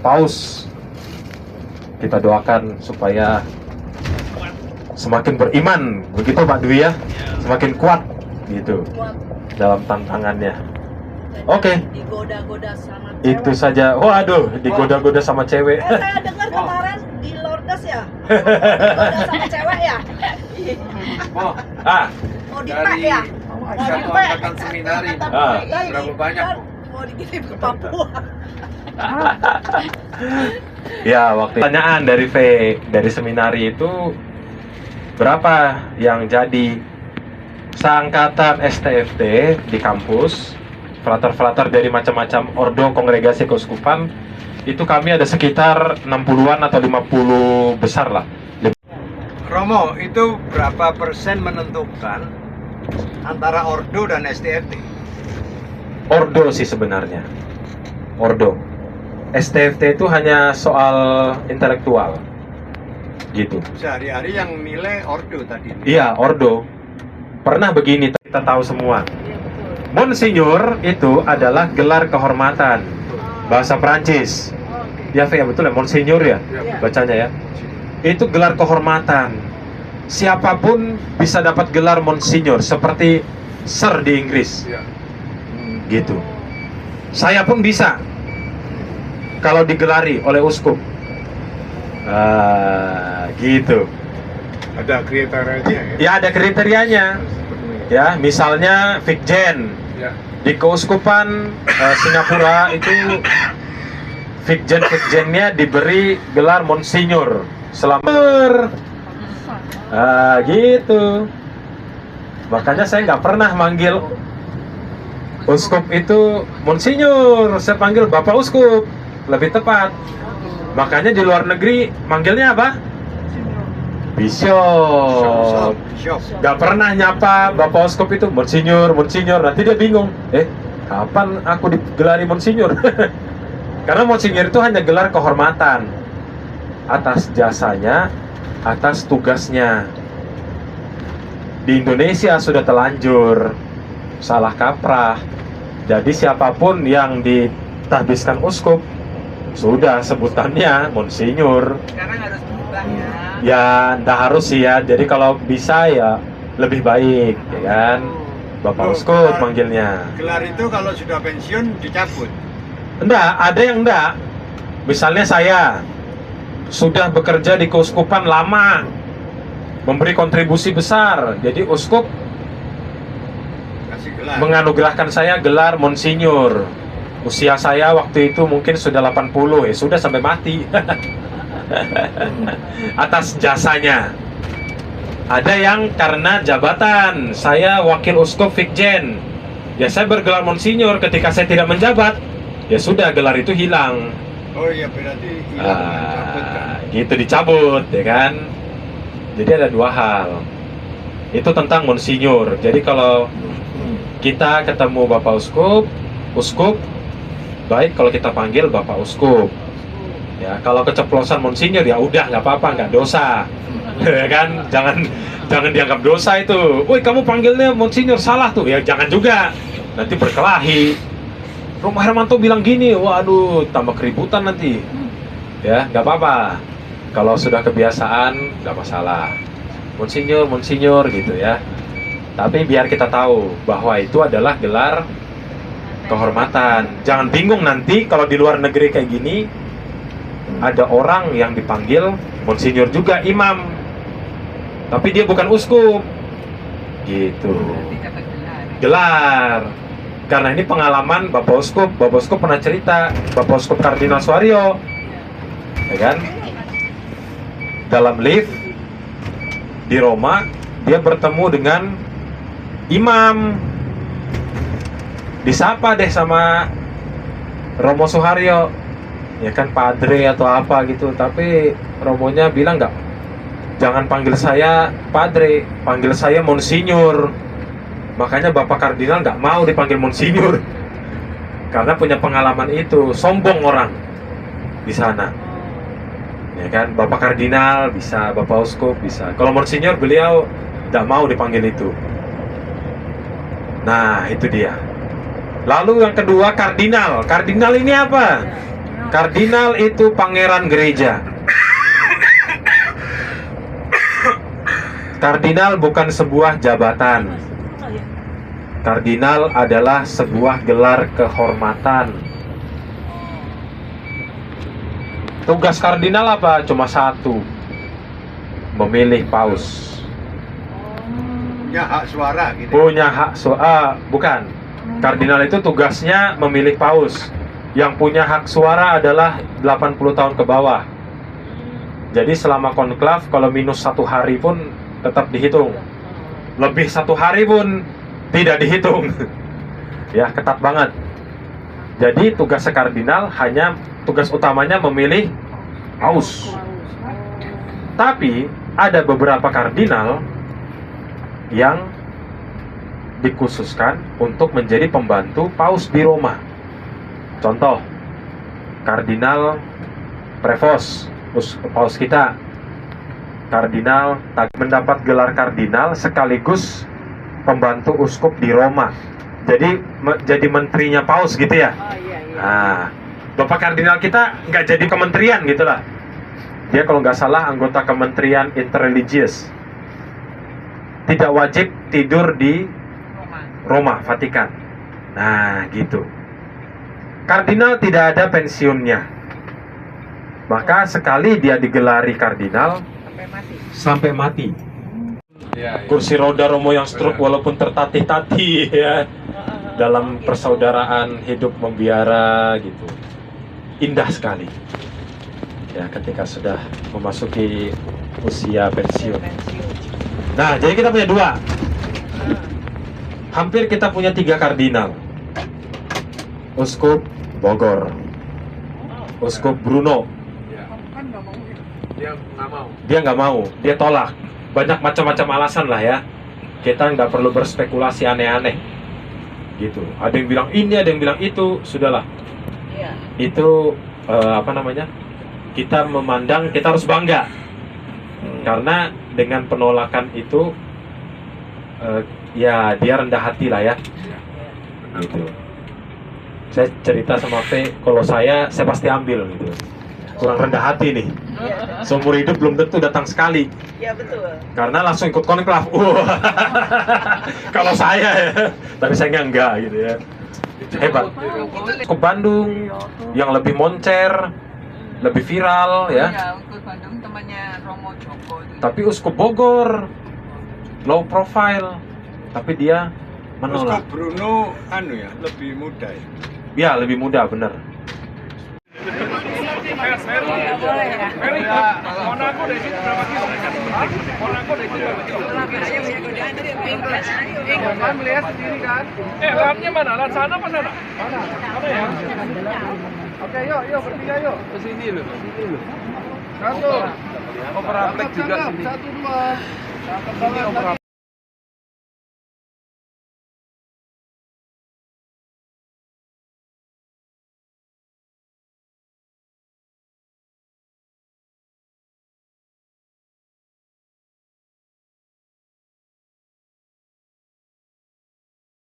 paus. Kita doakan supaya semakin beriman, begitu Pak Dwi ya, semakin kuat gitu dalam tantangannya. Oke. Digoda-goda sama cewek. Itu saja. Waduh, digoda-goda sama cewek. Saya dengar kemarin di Lourdes ya, digoda sama cewek ya. Mau dipek ya? Mau dipek. Angkatan seminari. Berapa banyak? Mau dikirim ke Papua. Ya, waktu pertanyaan dari V dari seminari itu berapa yang jadi seangkatan STFT di kampus, frater-frater dari macam-macam ordo kongregasi keuskupan, itu kami ada sekitar 60-an atau 50 besar lah. Romo, itu berapa persen menentukan antara ordo dan STFT? Ordo sih sebenarnya. Ordo. STFT itu hanya soal intelektual. Gitu. Sehari-hari yang nilai ordo tadi. Iya, ordo. Pernah begini, kita tahu semua. Monsignor itu adalah gelar kehormatan. Bahasa Prancis. Ya, ya betul ya, Monsignor ya bacanya ya. Itu gelar kehormatan. Siapapun bisa dapat gelar Monsignor, seperti Sir di Inggris. Gitu. Saya pun bisa kalau digelari oleh uskup. Gitu. Ada kriterianya ya? Ya, ada kriterianya. Ya, misalnya Vikjen. Di keuskupan Singapura itu Vikjennya diberi gelar Monsignor selama gitu. Makanya saya nggak pernah manggil uskup itu Monsignor, saya panggil Bapak Uskup, lebih tepat. Makanya di luar negeri manggilnya apa? Bishop. Gak pernah nyapa Bapak Uskup itu Monsignor, nanti dia bingung. Kapan aku digelari Monsignor? Karena Monsignor itu hanya gelar kehormatan atas jasanya, atas tugasnya. Di Indonesia sudah telanjur, salah kaprah. Jadi siapapun yang ditahbiskan uskup, sudah sebutannya Monsignor. Sekarang harus berubah ya. Ya, nggak harus sih ya. Jadi kalau bisa ya lebih baik, ya kan? Bapak Uskup manggilnya. Gelar itu kalau sudah pensiun dicabut? Enggak, ada yang enggak. Misalnya saya sudah bekerja di keuskupan lama, memberi kontribusi besar, jadi uskup Kasih gelar. menganugerahkan saya gelar Monsignor. Usia saya waktu itu mungkin sudah 80, ya sudah sampai mati. Atas jasanya. Ada yang karena jabatan, saya wakil uskup Vikjen, ya saya bergelar Monsignor. Ketika saya tidak menjabat, ya sudah, gelar itu hilang. Oh iya, berarti hilang dicabut kan? Gitu, dicabut, ya kan. Jadi ada dua hal. Itu tentang Monsignor. Jadi kalau kita ketemu Bapak Uskup, baik kalau kita panggil Bapak Uskup. Ya, kalau keceplosan Monsignor ya udah, nggak apa-apa, nggak dosa. Ya kan, jangan dianggap dosa itu. Woi, kamu panggilnya Monsignor salah tuh. Ya jangan juga, nanti berkelahi. Romo Hermanto bilang gini, waduh, tambah keributan nanti. Ya, nggak apa-apa. Kalau sudah kebiasaan, nggak masalah. Monsignor gitu ya. Tapi biar kita tahu bahwa itu adalah gelar kehormatan. Jangan bingung nanti kalau di luar negeri kayak gini, ada orang yang dipanggil Monsignor juga, imam, tapi dia bukan uskup. Gitu. Gelar. Karena ini pengalaman Bapak Uskup pernah cerita, Bapak Uskup Kardinal Suaryo, ya kan? Dalam lift di Roma, dia bertemu dengan imam. Disapa deh sama Romo Suharyo, ya kan, padre atau apa gitu. Tapi Romonya bilang enggak, jangan panggil saya padre, panggil saya Monsignor. Makanya Bapak Kardinal nggak mau dipanggil Monsignor, karena punya pengalaman itu. Sombong orang di sana, ya kan. Bapak Kardinal bisa, Bapak Uskup bisa. Kalau Monsignor beliau nggak mau dipanggil itu. Nah, itu dia. Lalu yang kedua, kardinal. Kardinal ini apa? Kardinal itu pangeran gereja. Kardinal bukan sebuah jabatan. Kardinal adalah sebuah gelar kehormatan. Tugas kardinal apa? Cuma satu, memilih paus. Punya hak suara gitu. Punya hak suara, bukan. Kardinal itu tugasnya memilih paus. Yang punya hak suara adalah 80 tahun ke bawah. Jadi selama konklav, kalau minus 1 hari pun tetap dihitung. Lebih 1 hari pun tidak dihitung. Ya, ketat banget. Jadi tugas kardinal hanya tugas utamanya memilih paus. Tapi ada beberapa kardinal yang dikhususkan untuk menjadi pembantu paus di Roma. Contoh, Kardinal Prevost, paus kita. Kardinal mendapat gelar kardinal sekaligus pembantu uskup di Roma. Jadi menterinya paus gitu ya. Oh iya iya. Nah, Bapak kardinal kita nggak jadi kementerian gitulah. Dia kalau nggak salah anggota Kementerian Interreligious. Tidak wajib tidur di Roma, Vatikan. Nah, gitu. Kardinal tidak ada pensiunnya. Maka sekali dia digelari kardinal sampai mati. Kursi roda Romo yang stroke walaupun tertatih-tatih ya. Dalam persaudaraan hidup membiara gitu. Indah sekali. Ya, ketika sudah memasuki usia pensiun. Nah, jadi kita punya 2. Hampir kita punya 3 kardinal. Uskup Bogor, Uskup Bruno. Dia nggak mau, dia tolak. Banyak macam-macam alasan lah ya. Kita nggak perlu berspekulasi aneh-aneh. Gitu. Ada yang bilang ini, ada yang bilang itu, sudahlah. Itu apa namanya? Kita memandang, kita harus bangga. Karena dengan penolakan itu, ya dia rendah hati lah ya. Gitu. Saya cerita sama V, kalau saya pasti ambil gitu. Kurang rendah hati nih. Seumur hidup belum tentu datang sekali. Iya betul. Karena langsung ikut konklav. Kalau saya ya, tapi saya enggak gitu ya. Hebat. Ke Bandung yang lebih moncer, lebih viral ya. Iya, Uskup Bandung temannya Romo Joko. Tapi Uskup Bogor low profile, tapi dia menolak. Uskup Bruno ya, lebih muda ya. Ya, lebih muda, bener. Monaco dari situ berapa kilo? Monaco dari situ berapa kilo? Kan melihat sendiri kan? Latnya mana? Lat sana apa sana? Mana ya? Oke, yuk bertiga yuk. Ke sini loh. Satu. Operaplek juga sini. 1, 2. Sini operaplek.